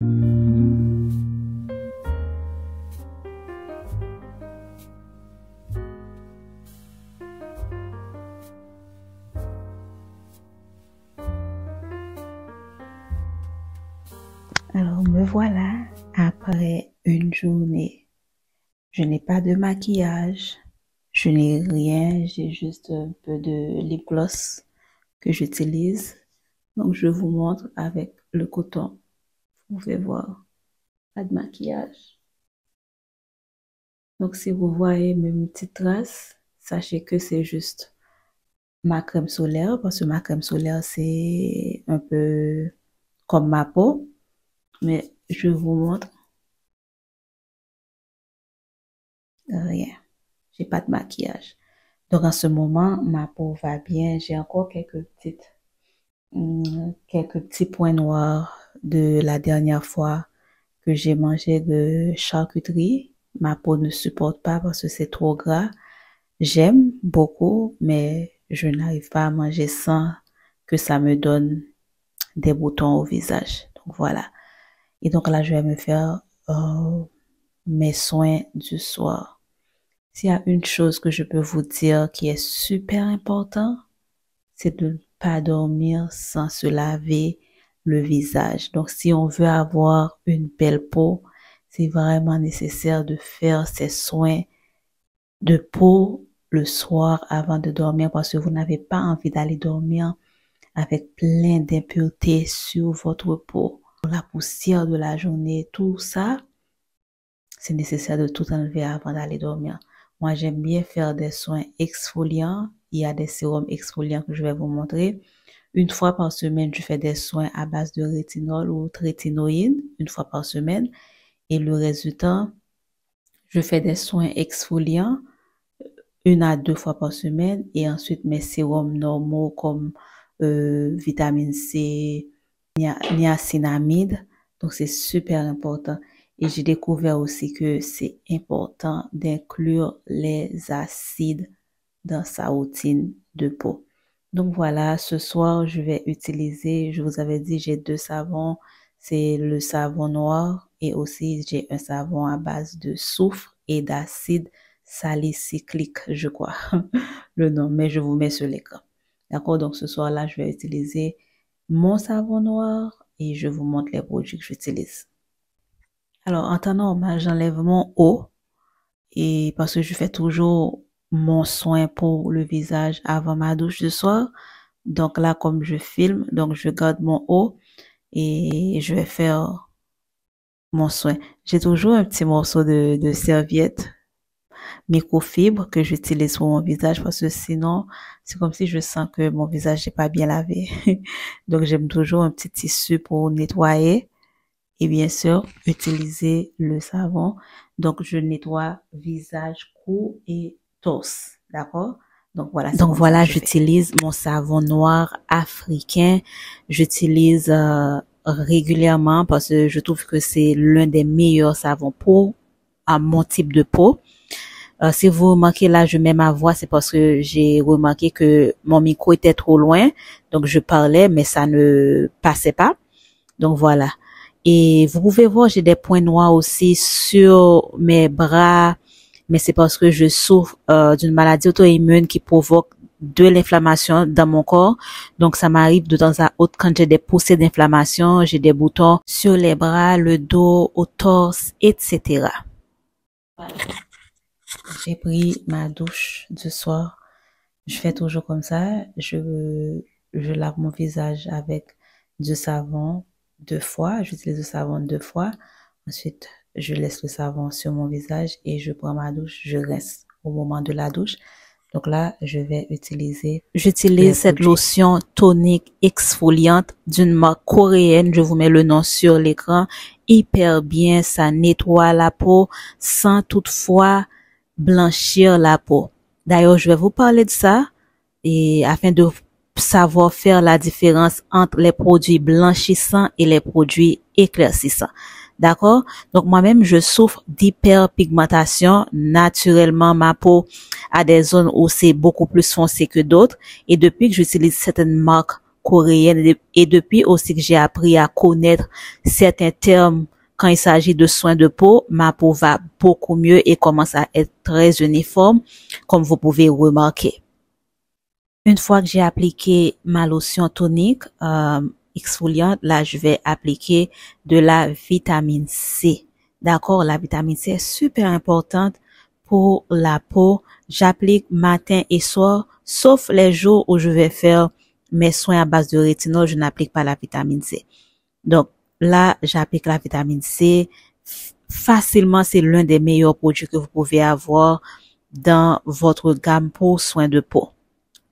Alors, me voilà après une journée. Je n'ai pas de maquillage, je n'ai rien, j'ai juste un peu de lip gloss que j'utilise. Donc, je vous montre avec le coton. Vous pouvez voir, pas de maquillage. Donc, si vous voyez mes petites traces, sachez que c'est juste ma crème solaire, parce que ma crème solaire, c'est un peu comme ma peau. Mais je vous montre rien. J'ai pas de maquillage. Donc, en ce moment, ma peau va bien. J'ai encore quelques petits points noirs de la dernière fois que j'ai mangé de charcuterie. Ma peau ne supporte pas parce que c'est trop gras. J'aime beaucoup, mais je n'arrive pas à manger sans que ça me donne des boutons au visage. Donc, voilà. Et donc là, je vais me faire mes soins du soir. S'il y a une chose que je peux vous dire qui est super important, c'est de ne pas dormir sans se laver le visage. Donc, si on veut avoir une belle peau, c'est vraiment nécessaire de faire ces soins de peau le soir avant de dormir parce que vous n'avez pas envie d'aller dormir avec plein d'impuretés sur votre peau. La poussière de la journée, tout ça, c'est nécessaire de tout enlever avant d'aller dormir. Moi, j'aime bien faire des soins exfoliants. Il y a des sérums exfoliants que je vais vous montrer. Une fois par semaine, je fais des soins à base de rétinol ou trétinoïne, une fois par semaine. Et le reste du temps, je fais des soins exfoliants 1 à 2 fois par semaine. Et ensuite, mes sérums normaux comme vitamine C, niacinamide. Donc, c'est super important. Et j'ai découvert aussi que c'est important d'inclure les acides dans sa routine de peau. Donc voilà, ce soir, je vais utiliser, je vous avais dit, j'ai 2 savons. C'est le savon noir et aussi j'ai un savon à base de soufre et d'acide salicylique, je crois, le nom, mais je vous mets sur l'écran. D'accord, donc ce soir-là, je vais utiliser mon savon noir et je vous montre les produits que j'utilise. Alors, en temps normal, j'enlève mon eau et parce que je fais toujours mon soin pour le visage avant ma douche du soir. Donc là, comme je filme, donc je garde mon eau et je vais faire mon soin. J'ai toujours un petit morceau de serviette microfibre que j'utilise pour mon visage parce que sinon, c'est comme si je sens que mon visage n'est pas bien lavé. Donc, j'aime toujours un petit tissu pour nettoyer et bien sûr, utiliser le savon. Donc, je nettoie visage, cou et torse. D'accord? Donc, voilà. Donc, voilà, j'utilise mon savon noir africain. J'utilise régulièrement parce que je trouve que c'est l'un des meilleurs savons pour mon type de peau. Si vous remarquez là, je mets ma voix, c'est parce que j'ai remarqué que mon micro était trop loin. Donc, je parlais, mais ça ne passait pas. Donc, voilà. Et vous pouvez voir, j'ai des points noirs aussi sur mes bras, mais c'est parce que je souffre d'une maladie auto-immune qui provoque de l'inflammation dans mon corps. Donc, ça m'arrive de temps à autre quand j'ai des poussées d'inflammation, j'ai des boutons sur les bras, le dos, au torse, etc. Voilà. J'ai pris ma douche du soir. Je fais toujours comme ça. Je lave mon visage avec du savon 2 fois. J'utilise le savon 2 fois. Ensuite, je laisse le savon sur mon visage et je prends ma douche. Je rince au moment de la douche. Donc là, j'utilise cette lotion tonique exfoliante d'une marque coréenne. Je vous mets le nom sur l'écran. Hyper bien, ça nettoie la peau sans toutefois blanchir la peau. D'ailleurs, je vais vous parler de ça et afin de savoir faire la différence entre les produits blanchissants et les produits éclaircissants. D'accord? Donc, moi-même, je souffre d'hyperpigmentation. Naturellement, ma peau a des zones où c'est beaucoup plus foncé que d'autres. Et depuis que j'utilise certaines marques coréenne et depuis aussi que j'ai appris à connaître certains termes quand il s'agit de soins de peau, ma peau va beaucoup mieux et commence à être très uniforme, comme vous pouvez remarquer. Une fois que j'ai appliqué ma lotion tonique exfoliante, là, je vais appliquer de la vitamine C. D'accord? La vitamine C est super importante pour la peau. J'applique matin et soir, sauf les jours où je vais faire mes soins à base de rétinol, je n'applique pas la vitamine C. Donc, là, j'applique la vitamine C. Facilement, c'est l'un des meilleurs produits que vous pouvez avoir dans votre gamme pour soins de peau.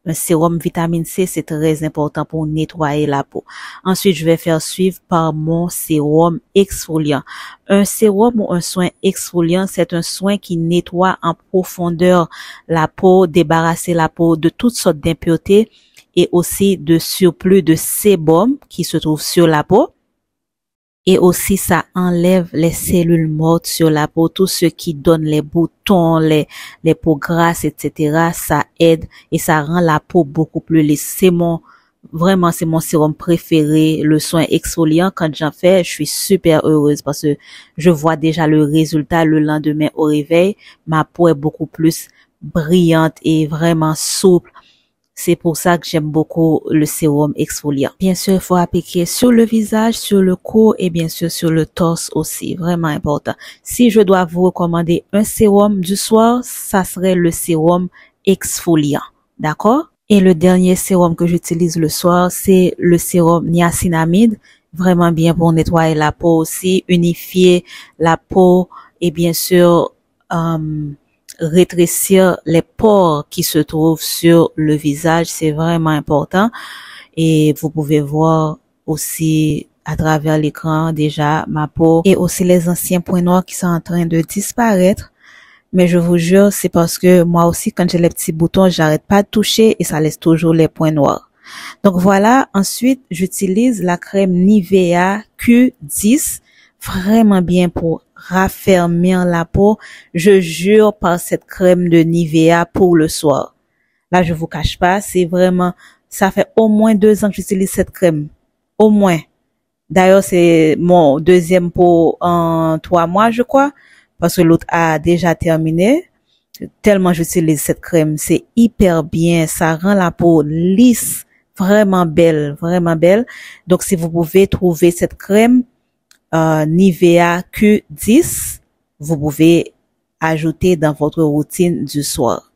Un sérum vitamine C, c'est très important pour nettoyer la peau. Ensuite, je vais faire suivre par mon sérum exfoliant. Un sérum ou un soin exfoliant, c'est un soin qui nettoie en profondeur la peau, débarrasser la peau de toutes sortes d'impuretés et aussi de surplus de sébum qui se trouve sur la peau. Et aussi, ça enlève les cellules mortes sur la peau, tout ce qui donne les boutons, les peaux grasses, etc. Ça aide et ça rend la peau beaucoup plus lisse. C'est mon sérum préféré, le soin exfoliant. Quand j'en fais, je suis super heureuse parce que je vois déjà le résultat le lendemain au réveil. Ma peau est beaucoup plus brillante et vraiment souple. C'est pour ça que j'aime beaucoup le sérum exfoliant. Bien sûr, il faut appliquer sur le visage, sur le cou et bien sûr sur le torse aussi. Vraiment important. Si je dois vous recommander un sérum du soir, ça serait le sérum exfoliant. D'accord? Et le dernier sérum que j'utilise le soir, c'est le sérum niacinamide. Vraiment bien pour nettoyer la peau aussi, unifier la peau et bien sûr, rétrécir les pores qui se trouvent sur le visage, c'est vraiment important. Et vous pouvez voir aussi à travers l'écran déjà ma peau et aussi les anciens points noirs qui sont en train de disparaître. Mais je vous jure, c'est parce que moi aussi, quand j'ai les petits boutons, j'arrête pas de toucher et ça laisse toujours les points noirs. Donc voilà, ensuite, j'utilise la crème Nivea Q10, vraiment bien pour raffermir la peau. Je jure par cette crème de Nivea pour le soir. Là, je vous cache pas, c'est vraiment, ça fait au moins 2 ans que j'utilise cette crème. Au moins. D'ailleurs, c'est mon deuxième pot en 3 mois, je crois, parce que l'autre a déjà terminé. Tellement j'utilise cette crème, c'est hyper bien, ça rend la peau lisse, vraiment belle, vraiment belle. Donc, si vous pouvez trouver cette crème, Nivea Q10, vous pouvez ajouter dans votre routine du soir.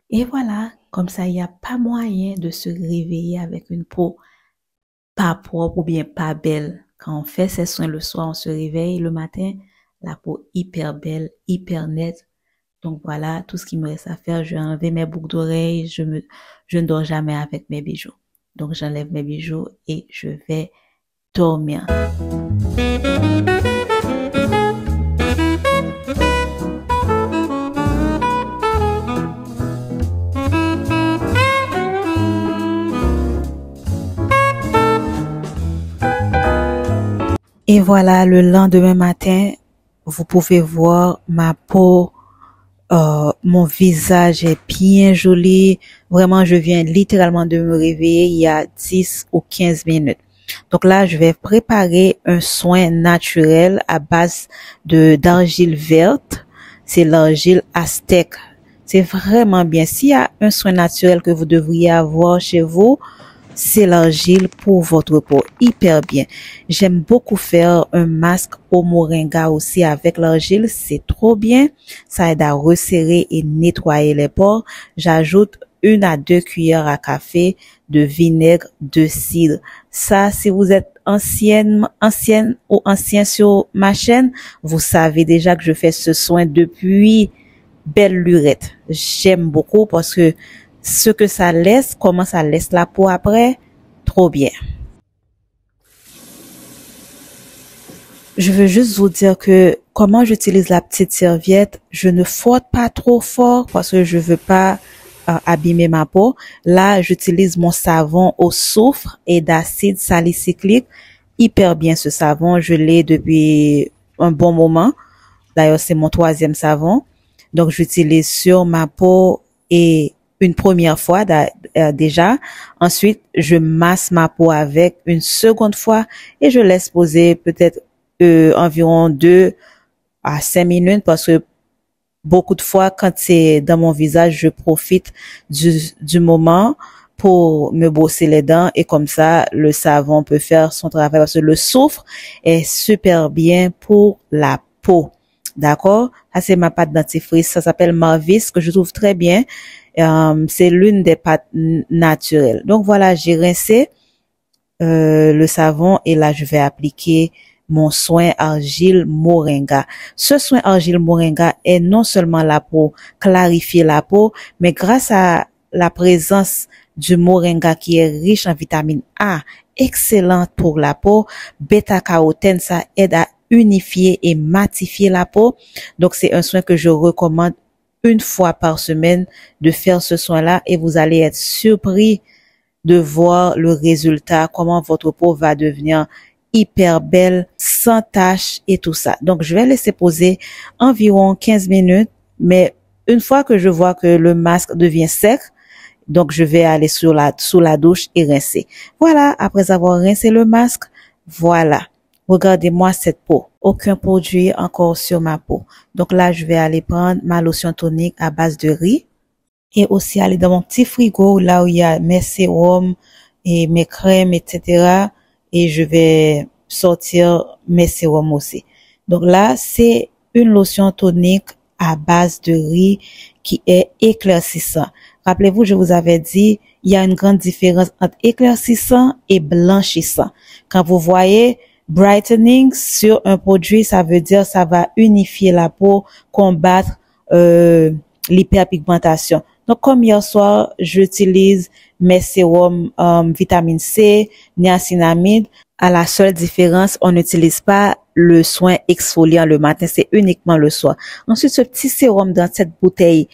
Et voilà, comme ça, il n'y a pas moyen de se réveiller avec une peau pas propre ou bien pas belle. Quand on fait ses soins le soir, on se réveille le matin, la peau hyper belle, hyper nette. Donc voilà, tout ce qui me reste à faire, je vais enlever mes boucles d'oreilles, je ne dors jamais avec mes bijoux. Donc j'enlève mes bijoux et je vais dormir. Et voilà, le lendemain matin, vous pouvez voir ma peau, mon visage est bien joli. Vraiment, je viens littéralement de me réveiller il y a 10 ou 15 minutes. Donc là, je vais préparer un soin naturel à base d'argile verte. C'est l'argile aztèque. C'est vraiment bien. S'il y a un soin naturel que vous devriez avoir chez vous, c'est l'argile pour votre peau. Hyper bien. J'aime beaucoup faire un masque au moringa aussi avec l'argile. C'est trop bien. Ça aide à resserrer et nettoyer les pores. J'ajoute 1 à 2 cuillères à café de vinaigre de cidre. Ça, si vous êtes ancienne ou ancien sur ma chaîne, vous savez déjà que je fais ce soin depuis belle lurette. J'aime beaucoup parce que ce que ça laisse, comment ça laisse la peau après, trop bien. Je veux juste vous dire que comment j'utilise la petite serviette, je ne frotte pas trop fort parce que je veux pas abîmer ma peau. Là, j'utilise mon savon au soufre et d'acide salicylique. Hyper bien ce savon, je l'ai depuis un bon moment. D'ailleurs, c'est mon 3e savon. Donc, j'utilise sur ma peau et une première fois déjà. Ensuite, je masse ma peau avec une seconde fois et je laisse poser peut-être environ 2 à 5 minutes parce que beaucoup de fois, quand c'est dans mon visage, je profite du moment pour me brosser les dents et comme ça, le savon peut faire son travail parce que le soufre est super bien pour la peau. D'accord? Ça, c'est ma pâte dentifrice. Ça s'appelle Marvis, que je trouve très bien. C'est l'une des pâtes naturelles. Donc voilà, j'ai rincé le savon et là, je vais appliquer mon soin argile moringa. Ce soin argile moringa est non seulement là pour clarifier la peau, mais grâce à la présence du moringa qui est riche en vitamine A, excellente pour la peau, bêta-carotène, ça aide à unifier et matifier la peau. Donc, c'est un soin que je recommande une fois par semaine de faire ce soin-là et vous allez être surpris de voir le résultat, comment votre peau va devenir hyper belle, sans taches et tout ça. Donc, je vais laisser poser environ 15 minutes, mais une fois que je vois que le masque devient sec, donc je vais aller sous la douche et rincer. Voilà, après avoir rincé le masque, voilà. Regardez-moi cette peau. Aucun produit encore sur ma peau. Donc là, je vais aller prendre ma lotion tonique à base de riz et aussi aller dans mon petit frigo là où il y a mes sérums et mes crèmes, etc. Et je vais sortir mes sérums aussi. Donc là, c'est une lotion tonique à base de riz qui est éclaircissant. Rappelez-vous, je vous avais dit, il y a une grande différence entre éclaircissant et blanchissant. Quand vous voyez brightening sur un produit, ça veut dire ça va unifier la peau, combattre l'hyperpigmentation. Donc, comme hier soir, j'utilise mes sérums vitamine C, niacinamide. À la seule différence, on n'utilise pas le soin exfoliant le matin, c'est uniquement le soir. Ensuite, ce petit sérum dans cette bouteille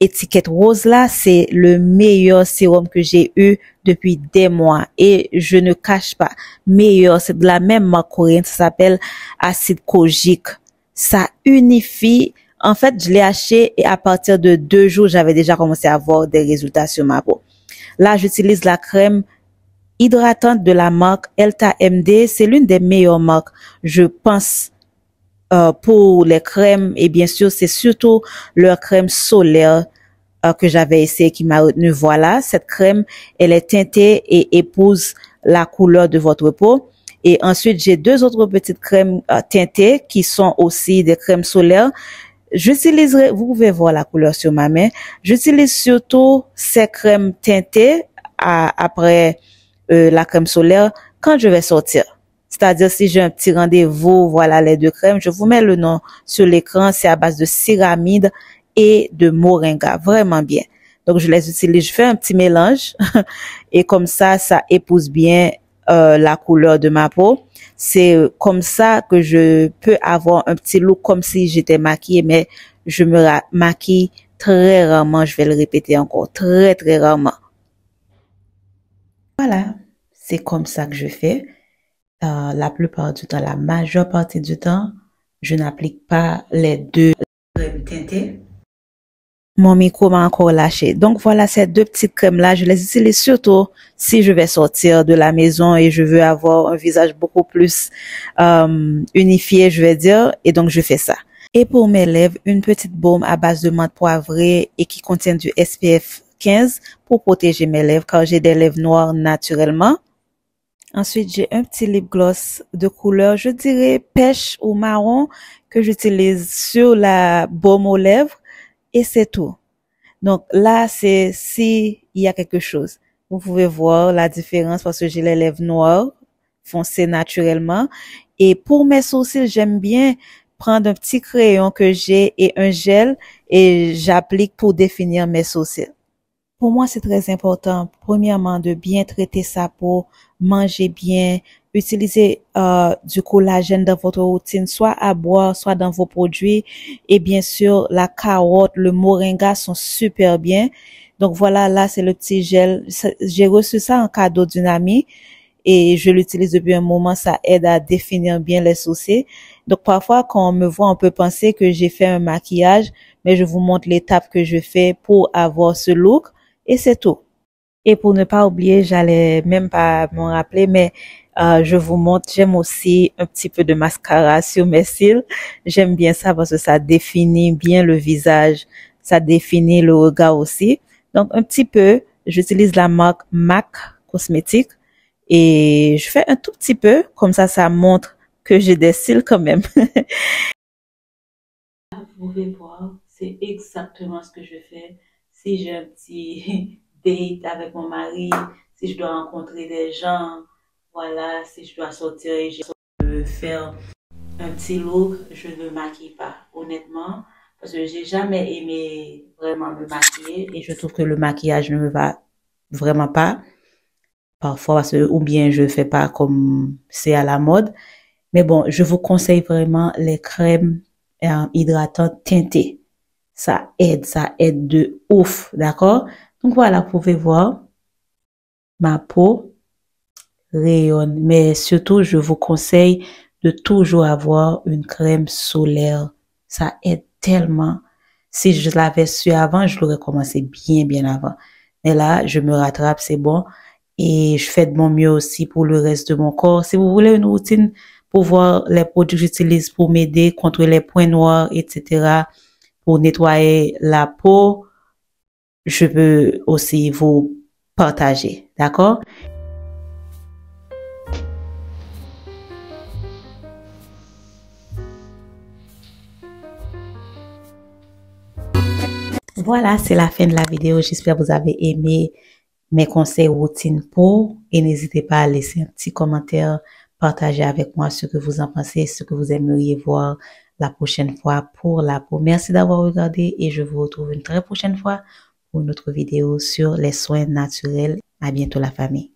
étiquette rose là, c'est le meilleur sérum que j'ai eu depuis des mois et je ne cache pas, meilleur, c'est de la même marque coréenne, ça s'appelle acide kojique. Ça unifie. En fait, je l'ai acheté et à partir de 2 jours, j'avais déjà commencé à avoir des résultats sur ma peau. Là, j'utilise la crème hydratante de la marque Elta MD. C'est l'une des meilleures marques, je pense, pour les crèmes. Et bien sûr, c'est surtout leur crème solaire que j'avais essayé qui m'a retenu. Voilà, cette crème, elle est teintée et épouse la couleur de votre peau. Et ensuite, j'ai 2 autres petites crèmes teintées qui sont aussi des crèmes solaires. J'utiliserai, vous pouvez voir la couleur sur ma main. J'utilise surtout ces crèmes teintées après la crème solaire quand je vais sortir. C'est-à-dire si j'ai un petit rendez-vous, voilà les 2 crèmes. Je vous mets le nom sur l'écran. C'est à base de céramide et de moringa. Vraiment bien. Donc je les utilise. Je fais un petit mélange et comme ça épouse bien la couleur de ma peau. C'est comme ça que je peux avoir un petit look comme si j'étais maquillée, mais je me maquille très rarement. Je vais le répéter encore, très très rarement. Voilà, c'est comme ça que je fais. La plupart du temps, la majeure partie du temps, je n'applique pas les 2 crèmes teintées. Mon micro m'a encore lâché. Donc voilà, ces 2 petites crèmes-là, je les utilise surtout si je vais sortir de la maison et je veux avoir un visage beaucoup plus unifié, je vais dire. Et donc, je fais ça. Et pour mes lèvres, une petite baume à base de menthe poivrée et qui contient du SPF 15 pour protéger mes lèvres car j'ai des lèvres noires naturellement. Ensuite, j'ai un petit lip gloss de couleur, je dirais pêche ou marron que j'utilise sur la baume aux lèvres. Et c'est tout. Donc là, c'est si il y a quelque chose. Vous pouvez voir la différence parce que j'ai les lèvres noires, foncées naturellement. Et pour mes sourcils, j'aime bien prendre un petit crayon que j'ai et un gel et j'applique pour définir mes sourcils. Pour moi, c'est très important, premièrement, de bien traiter sa peau, manger bien, utiliser du collagène dans votre routine, soit à boire, soit dans vos produits. Et bien sûr, la carotte, le moringa sont super bien. Donc voilà, là, c'est le petit gel. J'ai reçu ça en cadeau d'une amie et je l'utilise depuis un moment. Ça aide à définir bien les sourcils. Donc parfois, quand on me voit, on peut penser que j'ai fait un maquillage, mais je vous montre l'étape que je fais pour avoir ce look. Et c'est tout. Et pour ne pas oublier, j'allais même pas m'en rappeler, mais je vous montre, j'aime aussi un petit peu de mascara sur mes cils. J'aime bien ça parce que ça définit bien le visage, ça définit le regard aussi. Donc un petit peu, j'utilise la marque MAC Cosmétiques et je fais un tout petit peu, comme ça montre que j'ai des cils quand même. Vous pouvez voir, c'est exactement ce que je fais. Si j'ai un petit date avec mon mari, si je dois rencontrer des gens, voilà, si je dois sortir et je veux faire un petit look, je ne maquille pas, honnêtement, parce que j'ai jamais aimé vraiment me maquiller et je trouve que le maquillage ne me va vraiment pas. Parfois, parce que, ou bien je fais pas comme c'est à la mode. Mais bon, je vous conseille vraiment les crèmes hydratantes teintées. Ça aide de ouf, d'accord? Donc voilà, vous pouvez voir, ma peau rayonne. Mais surtout, je vous conseille de toujours avoir une crème solaire. Ça aide tellement. Si je l'avais su avant, je l'aurais commencé bien avant. Mais là, je me rattrape, c'est bon. Et je fais de mon mieux aussi pour le reste de mon corps. Si vous voulez une routine pour voir les produits que j'utilise pour m'aider contre les points noirs, etc., pour nettoyer la peau, je peux aussi vous partager. D'accord? Voilà, c'est la fin de la vidéo. J'espère que vous avez aimé mes conseils routine peau et n'hésitez pas à laisser un petit commentaire, partager avec moi ce que vous en pensez, ce que vous aimeriez voir la prochaine fois pour la peau. Merci d'avoir regardé et je vous retrouve une très prochaine fois pour une autre vidéo sur les soins naturels. À bientôt la famille.